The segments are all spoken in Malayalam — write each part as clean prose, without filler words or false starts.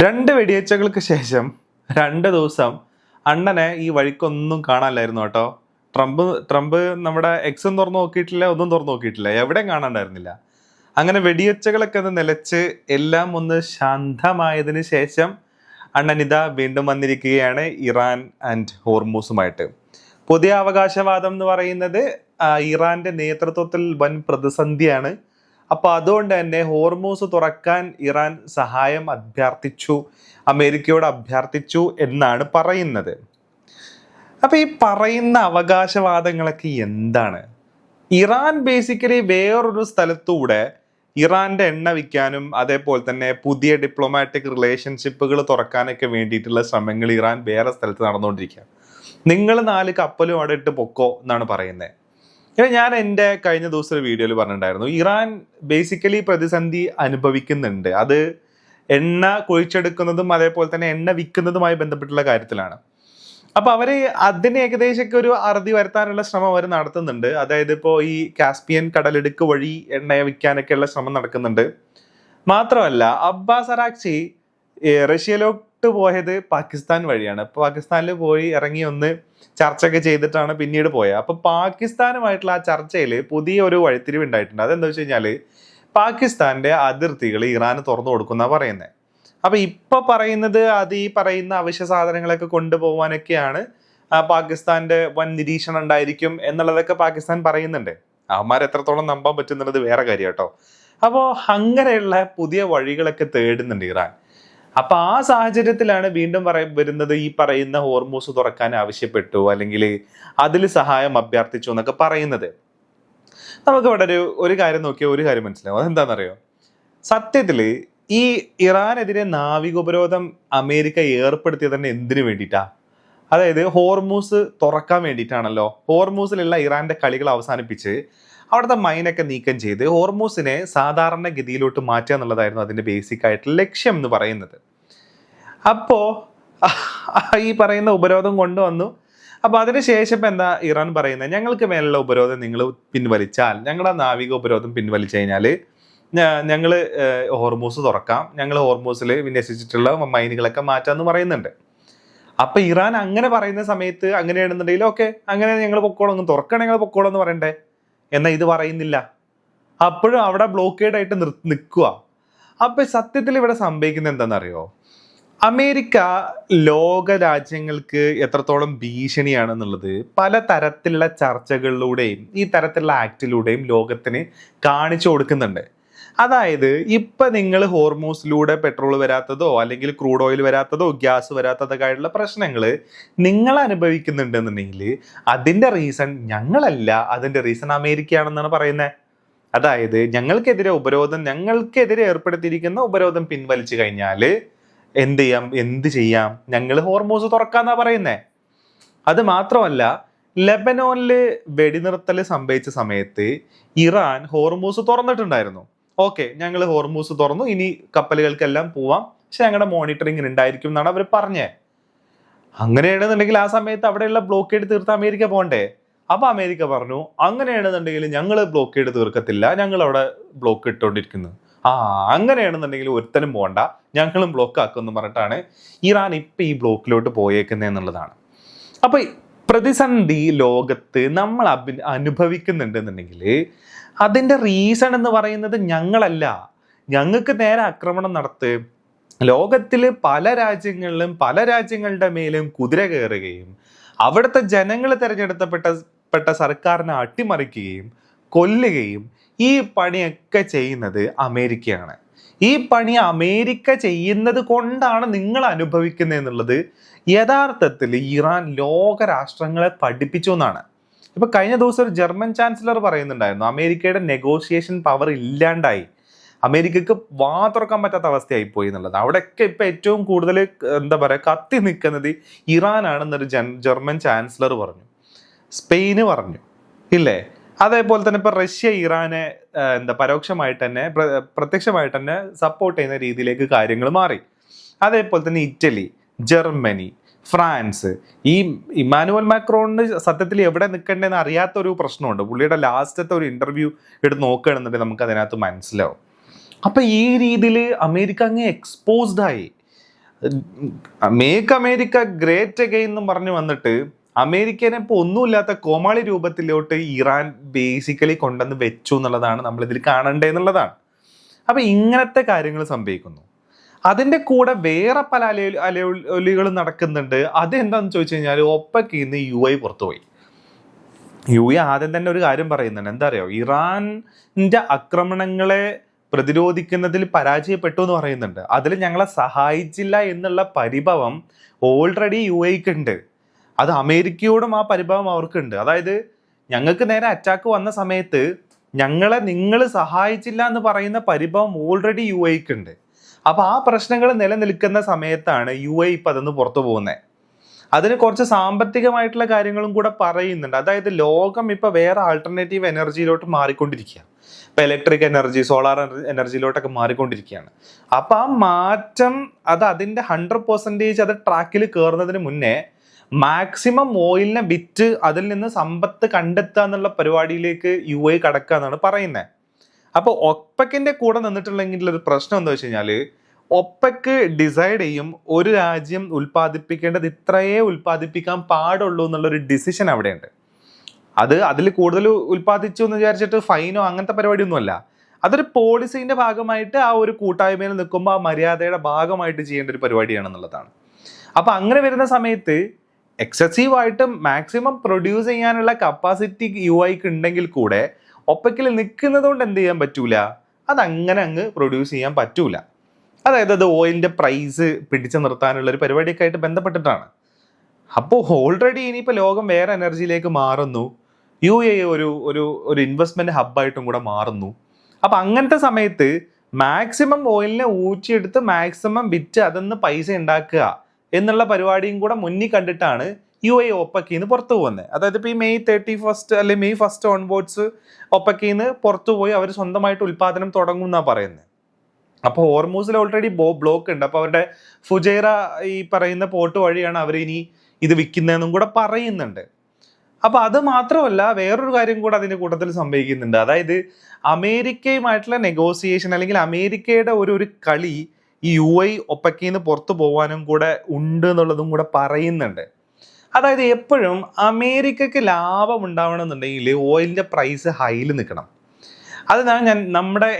രണ്ട് വെടിയേച്ചകൾക്ക് ശേഷം 2 ദിവസം അണ്ണനെ ഈ വഴിക്കൊന്നും കാണാനില്ലായിരുന്നു കേട്ടോ. ട്രംപ് നമ്മുടെ എക്സും തുറന്നു നോക്കിയിട്ടില്ല, ഒന്നും തുറന്നു നോക്കിയിട്ടില്ല, എവിടെയും കാണാണ്ടായിരുന്നില്ല. അങ്ങനെ വെടിയൊച്ചകളൊക്കെ ഒന്ന് നിലച്ച് എല്ലാം ഒന്ന് ശാന്തമായതിനു ശേഷം അണ്ണൻ ഇതാ വീണ്ടും വന്നിരിക്കുകയാണ് ഇറാൻ ആൻഡ് ഹോർമൂസുമായിട്ട്. പുതിയ അവകാശവാദം എന്ന് പറയുന്നത് ഇറാന്റെ നേതൃത്വത്തിൽ വൻ പ്രതിസന്ധിയാണ്. അപ്പൊ അതുകൊണ്ട് തന്നെ ഹോർമൂസ് തുറക്കാൻ ഇറാൻ സഹായം അഭ്യർത്ഥിച്ചു, അമേരിക്കയോട് അഭ്യർത്ഥിച്ചു എന്നാണ് പറയുന്നത്. അപ്പൊ ഈ പറയുന്ന അവകാശവാദങ്ങളൊക്കെ എന്താണ്? ഇറാൻ ബേസിക്കലി വേറൊരു സ്ഥലത്തൂടെ ഇറാന്റെ എണ്ണ വിൽക്കാനും അതേപോലെ തന്നെ പുതിയ ഡിപ്ലോമാറ്റിക് റിലേഷൻഷിപ്പുകൾ തുറക്കാനൊക്കെ വേണ്ടിയിട്ടുള്ള ശ്രമങ്ങൾ ഇറാൻ വേറെ സ്ഥലത്ത് നടന്നുകൊണ്ടിരിക്കുക. നിങ്ങൾ 4 കപ്പലും അവിടെ ഇട്ട് പൊക്കോ എന്നാണ് പറയുന്നത്. ഞാൻ എൻ്റെ കഴിഞ്ഞ ദിവസം ഒരു വീഡിയോയിൽ പറഞ്ഞിട്ടുണ്ടായിരുന്നു, ഇറാൻ ബേസിക്കലി പ്രതിസന്ധി അനുഭവിക്കുന്നുണ്ട്. അത് എണ്ണ കുഴിച്ചെടുക്കുന്നതും അതേപോലെ തന്നെ എണ്ണ വിൽക്കുന്നതുമായി ബന്ധപ്പെട്ടുള്ള കാര്യത്തിലാണ്. അപ്പൊ അവര് അതിന് ഏകദേശമൊക്കെ ഒരു അറുതി വരുത്താനുള്ള ശ്രമം അവർ നടത്തുന്നുണ്ട്. അതായത് ഇപ്പോൾ ഈ കാസ്പിയൻ കടലിടുക്ക് വഴി എണ്ണ വിൽക്കാനൊക്കെയുള്ള ശ്രമം നടക്കുന്നുണ്ട്. മാത്രമല്ല അബ്ബാസ് അറാക്ചി റഷ്യയിലോട്ട് പോയത് പാകിസ്ഥാൻ വഴിയാണ്. പാകിസ്ഥാനിൽ പോയി ഇറങ്ങി ഒന്ന് ചർച്ചയൊക്കെ ചെയ്തിട്ടാണ് പിന്നീട് പോയത്. അപ്പൊ പാകിസ്ഥാനുമായിട്ടുള്ള ആ ചർച്ചയിൽ പുതിയ ഒരു വഴിത്തിരിവ് ഉണ്ടായിട്ടുണ്ട്. അതെന്താ വെച്ച് കഴിഞ്ഞാല് പാകിസ്ഥാന്റെ അതിർത്തികൾ ഇറാന് തുറന്നു കൊടുക്കുന്ന പറയുന്നത്. അപ്പൊ ഇപ്പൊ പറയുന്നത് അത് ഈ പറയുന്ന അവശ്യ സാധനങ്ങളൊക്കെ കൊണ്ടുപോകാനൊക്കെയാണ് പാകിസ്ഥാന്റെ വൻ നിരീക്ഷണം ഉണ്ടായിരിക്കും എന്നുള്ളതൊക്കെ പാകിസ്ഥാൻ പറയുന്നുണ്ട്. അവന്മാർ എത്രത്തോളം നമ്പാൻ പറ്റുന്നുള്ളത് വേറെ കാര്യം കേട്ടോ. അപ്പോൾ അങ്ങനെയുള്ള പുതിയ വഴികളൊക്കെ തേടുന്നുണ്ട് ഇറാൻ. അപ്പൊ ആ സാഹചര്യത്തിലാണ് വീണ്ടും വരുന്നത് ഈ പറയുന്ന ഹോർമൂസ് തുറക്കാൻ ആവശ്യപ്പെട്ടു അല്ലെങ്കിൽ അതിൽ സഹായം അഭ്യർത്ഥിച്ചു എന്നൊക്കെ പറയുന്നത്. നമുക്ക് ഇവിടെ ഒരു കാര്യം നോക്കിയാൽ ഒരു കാര്യം മനസ്സിലാവും. അതെന്താണെന്നറിയോ? സത്യത്തില് ഈ ഇറാനെതിരെ നാവികോപരോധം അമേരിക്ക ഏർപ്പെടുത്തിയത് തന്നെ എന്തിനു വേണ്ടിയിട്ടാ? അതായത് ഹോർമൂസ് തുറക്കാൻ വേണ്ടിയിട്ടാണല്ലോ. ഹോർമൂസിലുള്ള ഇറാന്റെ കളികൾ അവസാനിപ്പിച്ച് അവിടുത്തെ മൈനൊക്കെ നീക്കം ചെയ്ത് ഹോർമൂസിനെ സാധാരണ ഗതിയിലോട്ട് മാറ്റുക എന്നുള്ളതായിരുന്നു അതിന്റെ ബേസിക് ആയിട്ടുള്ള ലക്ഷ്യം എന്ന് പറയുന്നത്. അപ്പോ ഈ പറയുന്ന ഉപരോധം കൊണ്ടുവന്നു. അപ്പൊ അതിനുശേഷം എന്താ ഇറാൻ പറയുന്നത്? ഞങ്ങൾക്ക് മേലുള്ള ഉപരോധം നിങ്ങൾ പിൻവലിച്ചാൽ, ഞങ്ങളുടെ നാവിക ഉപരോധം പിൻവലിച്ചു കഴിഞ്ഞാൽ ഞങ്ങൾ ഹോർമൂസ് തുറക്കാം, ഞങ്ങൾ ഹോർമൂസിൽ വിന്യസിച്ചിട്ടുള്ള മൈനുകളൊക്കെ മാറ്റാന്ന് പറയുന്നുണ്ട്. അപ്പൊ ഇറാൻ അങ്ങനെ പറയുന്ന സമയത്ത് അങ്ങനെയാണെന്നുണ്ടെങ്കിൽ ഓക്കെ, അങ്ങനെ ഞങ്ങൾ പൊക്കോളൊന്നും തുറക്കണം, ഞങ്ങൾ പൊക്കോളം എന്ന് പറയണ്ടേ? എന്നാൽ ഇത് പറയുന്നില്ല. അപ്പോഴും അവിടെ ബ്ലോക്കേഡ് ആയിട്ട് നിൽക്കുക. അപ്പൊ സത്യത്തിൽ ഇവിടെ സംഭവിക്കുന്നത് എന്താണെന്നറിയോ? അമേരിക്ക ലോക രാജ്യങ്ങൾക്ക് എത്രത്തോളം ഭീഷണിയാണെന്നുള്ളത് പല തരത്തിലുള്ള ചർച്ചകളിലൂടെയും ഈ തരത്തിലുള്ള ആക്ടിലൂടെയും ലോകത്തിന് കാണിച്ചു കൊടുക്കുന്നുണ്ട്. അതായത് ഇപ്പൊ നിങ്ങൾ ഹോർമൂസിലൂടെ പെട്രോൾ വരാത്തതോ അല്ലെങ്കിൽ ക്രൂഡ് ഓയിൽ വരാത്തതോ ഗ്യാസ് വരാത്തതൊക്കെ ആയിട്ടുള്ള പ്രശ്നങ്ങൾ നിങ്ങൾ അനുഭവിക്കുന്നുണ്ടെന്നുണ്ടെങ്കിൽ അതിന്റെ റീസൺ ഞങ്ങളല്ല, അതിന്റെ റീസൺ അമേരിക്കയാണെന്നാണ് പറയുന്നത്. അതായത് ഞങ്ങൾക്കെതിരെ ഏർപ്പെടുത്തിയിരിക്കുന്ന ഉപരോധം പിൻവലിച്ചു കഴിഞ്ഞാൽ എന്ത് ചെയ്യാം, ഞങ്ങൾ ഹോർമൂസ് തുറക്കാന്നാ പറയുന്നേ. അത് മാത്രമല്ല, ലെബനോനില് വെടിനിർത്തൽ സംഭവിച്ച സമയത്ത് ഇറാൻ ഹോർമൂസ് തുറന്നിട്ടുണ്ടായിരുന്നു. ഓക്കെ, ഞങ്ങൾ ഹോർമൂസ് തുറന്നു, ഇനി കപ്പലുകൾക്കെല്ലാം പോവാം, പക്ഷെ ഞങ്ങളുടെ മോണിറ്ററിംഗ് ഉണ്ടായിരിക്കും എന്നാണ് അവർ പറഞ്ഞത്. അങ്ങനെയാണെന്നുണ്ടെങ്കിൽ ആ സമയത്ത് അവിടെയുള്ള ബ്ലോക്കേഡ് തീർത്ത് അമേരിക്ക പോകണ്ടേ? അപ്പൊ അമേരിക്ക പറഞ്ഞു അങ്ങനെയാണെന്നുണ്ടെങ്കിൽ ഞങ്ങൾ ബ്ലോക്കേഡ് തീർക്കത്തില്ല, ഞങ്ങൾ അവിടെ ബ്ലോക്ക് ഇട്ടുകൊണ്ടിരിക്കുന്നു. അങ്ങനെയാണെന്നുണ്ടെങ്കിൽ ഒരുത്തനും പോകണ്ട, ഞങ്ങളും ബ്ലോക്ക് ആക്കുമെന്ന് പറഞ്ഞിട്ടാണ് ഇറാൻ ഇപ്പൊ ഈ ബ്ലോക്കിലോട്ട് പോയേക്കുന്നത് എന്നുള്ളതാണ്. അപ്പൊ പ്രതിസന്ധി ലോകത്ത് നമ്മൾ അനുഭവിക്കുന്നുണ്ടെന്നുണ്ടെങ്കിൽ അതിന്റെ റീസൺ എന്ന് പറയുന്നത് ഞങ്ങളല്ല. ഞങ്ങൾക്ക് നേരെ ആക്രമണം നടത്ത്, ലോകത്തില് പല രാജ്യങ്ങളുടെ മേലും കുതിര കയറുകയും അവിടുത്തെ ജനങ്ങൾ തിരഞ്ഞെടുക്കപ്പെട്ട സർക്കാരിനെ അട്ടിമറിക്കുകയും കൊല്ലുകയും ഈ പണിയൊക്കെ ചെയ്യുന്നത് അമേരിക്കയാണ്. ഈ പണി അമേരിക്ക ചെയ്യുന്നത് കൊണ്ടാണ് നിങ്ങൾ അനുഭവിക്കുന്നത് എന്നുള്ളത് യഥാർത്ഥത്തിൽ ഇറാൻ ലോക രാഷ്ട്രങ്ങളെ പഠിപ്പിച്ചു എന്നാണ്. ഇപ്പൊ കഴിഞ്ഞ ദിവസം ഒരു ജർമ്മൻ ചാൻസലർ പറയുന്നുണ്ടായിരുന്നു അമേരിക്കയുടെ നെഗോഷിയേഷൻ പവർ ഇല്ലാണ്ടായി, അമേരിക്കക്ക് വാ തുറക്കാൻ പറ്റാത്ത അവസ്ഥയായി പോയി എന്നുള്ളത്. അവിടെയൊക്കെ ഇപ്പൊ ഏറ്റവും കൂടുതൽ എന്താ പറയാ കത്തി നിൽക്കുന്നത് ഇറാനാണെന്നൊരു ജർമ്മൻ ചാൻസലർ പറഞ്ഞു. സ്പെയിന് പറഞ്ഞു ഇല്ലേ? അതേപോലെ തന്നെ ഇപ്പൊ റഷ്യ ഇറാനെ പരോക്ഷമായിട്ട് തന്നെ പ്രത്യക്ഷമായിട്ട് തന്നെ സപ്പോർട്ട് ചെയ്യുന്ന രീതിയിലേക്ക് കാര്യങ്ങൾ മാറി. അതേപോലെ തന്നെ ഇറ്റലി, ജർമ്മനി, ഫ്രാൻസ്, ഈ ഇമ്മാനുവൽ മാക്രോണിന് സത്യത്തിൽ എവിടെ നിൽക്കണ്ടെന്ന് അറിയാത്ത ഒരു പ്രശ്നമുണ്ട്. പുള്ളിയുടെ ലാസ്റ്റത്തെ ഒരു ഇന്റർവ്യൂ എടുത്ത് നോക്കുകയാണെന്നുണ്ടെങ്കിൽ നമുക്ക് അതിനകത്ത് മനസ്സിലാവും. അപ്പൊ ഈ രീതിയിൽ അമേരിക്ക അങ്ങ് എക്സ്പോസ്ഡ് ആയി. മേക്ക് അമേരിക്ക ഗ്രേറ്റ് അഗെയിൻ എന്നും പറഞ്ഞു വന്നിട്ട് അമേരിക്കനെ ഇപ്പോൾ ഒന്നുമില്ലാത്ത കോമാളി രൂപത്തിലോട്ട് ഇറാൻ ബേസിക്കലി കൊണ്ടുവന്ന് വെച്ചു എന്നുള്ളതാണ് നമ്മളിതിൽ കാണണ്ടേ എന്നുള്ളതാണ്. അപ്പൊ ഇങ്ങനത്തെ കാര്യങ്ങൾ സംഭവിക്കുന്നു. അതിന്റെ കൂടെ വേറെ പല അലയൊലികളും നടക്കുന്നുണ്ട്. അതെന്താന്ന് ചോദിച്ചു കഴിഞ്ഞാൽ ഒപ്പക്ക് ഇന്ന് UAE പുറത്തുപോയി. UAE ആദ്യം തന്നെ ഒരു കാര്യം പറയുന്നുണ്ട്. എന്താ അറിയോ, ഇറാന്റെ ആക്രമണങ്ങളെ പ്രതിരോധിക്കുന്നതിൽ പരാജയപ്പെട്ടു എന്ന് പറയുന്നുണ്ട്. അതിൽ ഞങ്ങളെ സഹായിച്ചില്ല എന്നുള്ള പരിഭവം ഓൾറെഡി UAEക്ക് ഉണ്ട്. അത് അമേരിക്കയോടും ആ പരിഭവം അവർക്കുണ്ട്. അതായത് ഞങ്ങൾക്ക് നേരെ അറ്റാക്ക് വന്ന സമയത്ത് ഞങ്ങളെ നിങ്ങൾ സഹായിച്ചില്ല എന്ന് പറയുന്ന പരിഭവം ഓൾറെഡി UAEക്ക് ഉണ്ട്. അപ്പൊ ആ പ്രശ്നങ്ങൾ നിലനിൽക്കുന്ന സമയത്താണ് UAE ഇപ്പൊ അതൊന്ന് പുറത്തു പോകുന്നത്. അതിന് കുറച്ച് സാമ്പത്തികമായിട്ടുള്ള കാര്യങ്ങളും കൂടെ പറയുന്നുണ്ട്. അതായത് ലോകം ഇപ്പൊ വേറെ ആൾട്ടർനേറ്റീവ് എനർജിയിലോട്ട് മാറിക്കൊണ്ടിരിക്കുക. ഇപ്പൊ ഇലക്ട്രിക് എനർജി, സോളാർ എനർജിയിലോട്ടൊക്കെ മാറിക്കൊണ്ടിരിക്കുകയാണ്. അപ്പൊ ആ മാറ്റം അതിന്റെ 100% അത് ട്രാക്കിൽ കയറുന്നതിന് മുന്നേ മാക്സിമം ഓയിലിനെ വിറ്റ് അതിൽ നിന്ന് സമ്പത്ത് കണ്ടെത്തുക എന്നുള്ള പരിപാടിയിലേക്ക് UAE കടക്കുക എന്നാണ് പറയുന്നത്. അപ്പോൾ ഒപ്പക്കിന്റെ കൂടെ നിന്നിട്ടുണ്ടെങ്കിൽ ഒരു പ്രശ്നം എന്താ വെച്ച് കഴിഞ്ഞാല്, ഒപ്പക്ക് ഡിസൈഡ് ചെയ്യും ഒരു രാജ്യം ഉൽപ്പാദിപ്പിക്കേണ്ടത് ഇത്രയേ ഉൽപ്പാദിപ്പിക്കാൻ പാടുള്ളൂ എന്നുള്ളൊരു ഡിസിഷൻ അവിടെയുണ്ട്. അതിൽ കൂടുതൽ ഉൽപ്പാദിച്ചു എന്ന് വിചാരിച്ചിട്ട് ഫൈനോ അങ്ങനത്തെ പരിപാടിയൊന്നുമല്ല. അതൊരു പോളിസിന്റെ ഭാഗമായിട്ട് ആ ഒരു കൂട്ടായ്മയിൽ നിൽക്കുമ്പോൾ ആ മര്യാദയുടെ ഭാഗമായിട്ട് ചെയ്യേണ്ട ഒരു പരിപാടിയാണെന്നുള്ളതാണ്. അപ്പൊ അങ്ങനെ വരുന്ന സമയത്ത് എക്സസീവായിട്ട് മാക്സിമം പ്രൊഡ്യൂസ് ചെയ്യാനുള്ള കപ്പാസിറ്റി UAEക്ക് ഉണ്ടെങ്കിൽ കൂടെ ഒപ്പക്കിൽ നിൽക്കുന്നത് കൊണ്ട് എന്ത് ചെയ്യാൻ പറ്റൂല, അതങ്ങനെ അങ്ങ് പ്രൊഡ്യൂസ് ചെയ്യാൻ പറ്റൂല. അതായത് അത് ഓയിലിന്റെ പ്രൈസ് പിടിച്ചു നിർത്താനുള്ള ഒരു പരിപാടിയൊക്കെ ആയിട്ട് ബന്ധപ്പെട്ടിട്ടാണ്. അപ്പോൾ ഓൾറെഡി ഇനിയിപ്പോൾ ലോകം വേറെ എനർജിയിലേക്ക് മാറുന്നു. UAE ഒരു ഇൻവെസ്റ്റ്മെന്റ് ഹബ്ബായിട്ടും കൂടെ മാറുന്നു. അപ്പൊ അങ്ങനത്തെ സമയത്ത് മാക്സിമം ഓയിലിനെ ഊറ്റിയെടുത്ത് മാക്സിമം വിറ്റ് അതെന്ന് പൈസ ഉണ്ടാക്കുക എന്നുള്ള പരിപാടിയും കൂടെ മുന്നിൽ കണ്ടിട്ടാണ് UAE ഒപ്പക്കിന്ന് പുറത്തു പോകുന്നത്. അതായത് ഇപ്പോൾ ഈ May 31 അല്ലെങ്കിൽ May 1 ഓൺവേർഡ്സ് ഒപ്പക്കിന്ന് പുറത്തു പോയി അവർ സ്വന്തമായിട്ട് ഉൽപ്പാദനം തുടങ്ങും എന്നാണ് പറയുന്നത്. അപ്പോൾ ഹോർമൂസിൽ ഓൾറെഡി ബ്ലോക്ക് ഉണ്ട്. അപ്പോൾ അവരുടെ ഫുജൈറ ഈ പറയുന്ന പോർട്ട് വഴിയാണ് അവർ ഇനി ഇത് വിൽക്കുന്നതെന്നും കൂടെ പറയുന്നുണ്ട്. അപ്പൊ അത് മാത്രമല്ല, വേറൊരു കാര്യം കൂടെ അതിന്റെ കൂട്ടത്തിൽ സംഭവിക്കുന്നുണ്ട്. അതായത് അമേരിക്കയുമായിട്ടുള്ള നെഗോസിയേഷൻ അല്ലെങ്കിൽ അമേരിക്കയുടെ ഒരു കളി ഈ UAE ഒപ്പക്കിന്ന് പുറത്തു പോകാനും കൂടെ ഉണ്ട് എന്നുള്ളതും കൂടെ പറയുന്നുണ്ട്. അതായത് എപ്പോഴും അമേരിക്കക്ക് ലാഭം ഉണ്ടാവണമെന്നുണ്ടെങ്കിൽ ഓയിലിന്റെ പ്രൈസ് ഹൈയിൽ നിൽക്കണം. അത്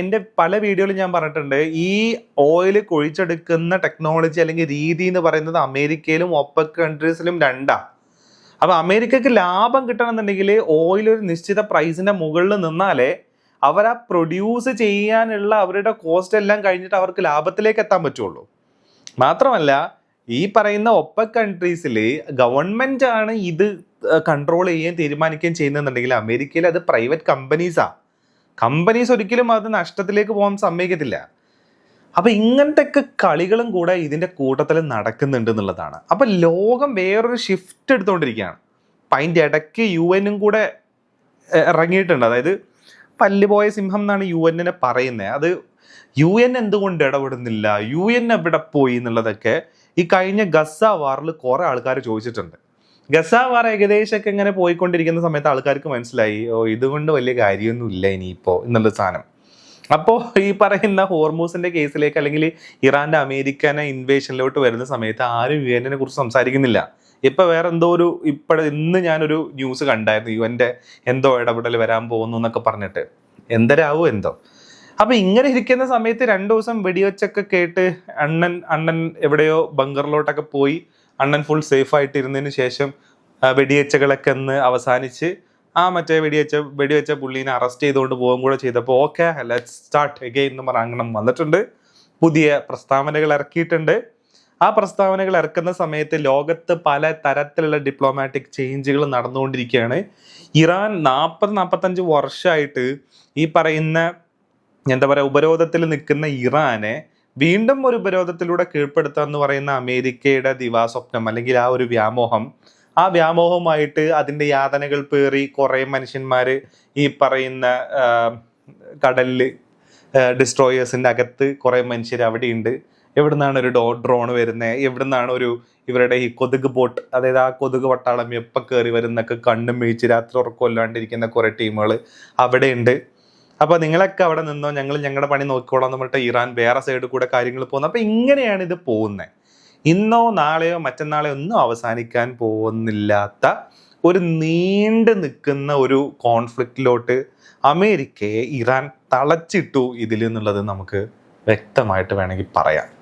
എൻ്റെ പല വീഡിയോയിലും ഞാൻ പറഞ്ഞിട്ടുണ്ട്. ഈ ഓയിൽ കുഴിച്ചെടുക്കുന്ന ടെക്നോളജി അല്ലെങ്കിൽ രീതി എന്ന് പറയുന്നത് അമേരിക്കയിലും ഒപ്പക് കൺട്രീസിലും രണ്ടാണ്. അപ്പൊ അമേരിക്കക്ക് ലാഭം കിട്ടണമെന്നുണ്ടെങ്കിൽ ഓയിൽ ഒരു നിശ്ചിത പ്രൈസിന്റെ മുകളിൽ നിന്നാലേ അവർ ആ പ്രൊഡ്യൂസ് ചെയ്യാനുള്ള അവരുടെ കോസ്റ്റ് എല്ലാം കഴിഞ്ഞിട്ട് അവർക്ക് ലാഭത്തിലേക്ക് എത്താൻ പറ്റുള്ളൂ. മാത്രമല്ല ഈ പറയുന്ന ഒപ്പക് കൺട്രീസിൽ ഗവൺമെന്റ് ആണ് ഇത് കൺട്രോൾ ചെയ്യുകയും തീരുമാനിക്കുകയും ചെയ്യുന്നുണ്ടെങ്കിൽ അമേരിക്കയിൽ അത് പ്രൈവറ്റ് കമ്പനീസ് ഒരിക്കലും അത് നഷ്ടത്തിലേക്ക് പോകാൻ സമ്മതിക്കത്തില്ല. അപ്പൊ ഇങ്ങനത്തെ ഒക്കെ കളികളും കൂടെ ഇതിന്റെ കൂട്ടത്തിൽ നടക്കുന്നുണ്ട് എന്നുള്ളതാണ്. അപ്പൊ ലോകം വേറൊരു ഷിഫ്റ്റ് എടുത്തുകൊണ്ടിരിക്കുകയാണ്. അപ്പൊ അതിൻ്റെ ഇടയ്ക്ക് UN കൂടെ ഇറങ്ങിയിട്ടുണ്ട്. അതായത് പല്ലുപോയ സിംഹം എന്നാണ് UN പറയുന്നത്. അത് UN എന്തുകൊണ്ട് ഇടപെടുന്നില്ല, UN എവിടെ പോയി എന്നുള്ളതൊക്കെ ഈ കഴിഞ്ഞ ഗസ വാറിൽ കുറെ ആൾക്കാർ ചോദിച്ചിട്ടുണ്ട്. ഗസ വാർ ഏകദേശമൊക്കെ ഇങ്ങനെ പോയിക്കൊണ്ടിരിക്കുന്ന സമയത്ത് ആൾക്കാർക്ക് മനസ്സിലായി, ഇതുകൊണ്ട് വലിയ കാര്യമൊന്നും ഇല്ല ഇനിയിപ്പോ എന്നുള്ള സാധനം. അപ്പോൾ ഈ പറയുന്ന ഹോർമൂസിന്റെ കേസിലേക്ക് അല്ലെങ്കിൽ ഇറാന്റെ അമേരിക്കനെ ഇൻവേഷനിലോട്ട് വരുന്ന സമയത്ത് ആരും UN കുറിച്ച് സംസാരിക്കുന്നില്ല. ഇപ്പൊ വേറെ എന്തോ ഇന്ന് ഞാനൊരു ന്യൂസ് കണ്ടായിരുന്നു, UN എന്തോ ഇടപെടൽ വരാൻ പോകുന്നു എന്നൊക്കെ പറഞ്ഞിട്ട്. എന്തരാവോ എന്തോ. അപ്പൊ ഇങ്ങനെ ഇരിക്കുന്ന സമയത്ത് 2 ദിവസം വെടിവെച്ചൊക്കെ കേട്ട് അണ്ണൻ എവിടെയോ ബങ്കറിലോട്ടൊക്കെ പോയി അണ്ണൻ ഫുൾ സേഫ് ആയിട്ട് ഇരുന്നതിന് ശേഷം വെടിവെച്ചകളൊക്കെ ഒന്ന് അവസാനിച്ച് ആ മറ്റേ വെടിവെച്ച പുള്ളീനെ അറസ്റ്റ് ചെയ്തുകൊണ്ട് പോകും കൂടെ ചെയ്തപ്പോൾ ഓക്കെ ലെറ്റ്സ് സ്റ്റാർട്ട് അഗെയിൻ എന്ന് പറഞ്ഞ വന്നിട്ടുണ്ട്. പുതിയ പ്രസ്താവനകൾ ഇറക്കിയിട്ടുണ്ട്. ആ പ്രസ്താവനകൾ ഇറക്കുന്ന സമയത്ത് ലോകത്ത് പല തരത്തിലുള്ള ഡിപ്ലോമാറ്റിക് ചേഞ്ചുകൾ നടന്നുകൊണ്ടിരിക്കുകയാണ്. ഇറാൻ 40-45 വർഷമായിട്ട് ഈ പറയുന്ന എന്താ പറയുക ഉപരോധത്തിൽ നിൽക്കുന്ന ഇറാനെ വീണ്ടും ഒരു ഉപരോധത്തിലൂടെ കീഴ്പ്പെടുത്തുക എന്ന് പറയുന്ന അമേരിക്കയുടെ ദിവാസ്വപ്നം അല്ലെങ്കിൽ ആ ഒരു വ്യാമോഹമായിട്ട് അതിൻ്റെ യാതനകൾ പേറി കുറേ മനുഷ്യന്മാർ ഈ പറയുന്ന കടലിൽ ഡിസ്ട്രോയേഴ്സിൻ്റെ അകത്ത് കുറേ മനുഷ്യർ അവിടെയുണ്ട്. എവിടെ നിന്നാണ് ഒരു ഡ്രോൺ വരുന്നത്, എവിടെ നിന്നാണ് ഇവരുടെ ഈ കൊതുക് ബോട്ട്, അതായത് ആ കൊതുക് പട്ടാളം എപ്പം കയറി വരുന്നൊക്കെ കണ്ണും വീഴ്ച രാത്രി ഉറക്കമില്ലാണ്ടിരിക്കുന്ന കുറേ ടീമുകൾ അവിടെയുണ്ട്. അപ്പോൾ നിങ്ങളൊക്കെ അവിടെ നിന്നോ, ഞങ്ങൾ ഞങ്ങളുടെ പണി നോക്കിക്കോളാം എന്ന് പറഞ്ഞിട്ട് ഇറാൻ വേറെ സൈഡിൽ കൂടെ കാര്യങ്ങൾ പോകുന്നത്. അപ്പോൾ ഇങ്ങനെയാണ് ഇത് പോകുന്നത്. ഇന്നോ നാളെയോ മറ്റന്നാളെയോ ഒന്നും അവസാനിക്കാൻ പോകുന്നില്ലാത്ത ഒരു നീണ്ടു നിൽക്കുന്ന ഒരു കോൺഫ്ലിക്റ്റിലോട്ട് അമേരിക്കയെ ഇറാൻ തളച്ചിട്ടു ഇതിൽ എന്നുള്ളത് നമുക്ക് വ്യക്തമായിട്ട് വേണമെങ്കിൽ പറയാം.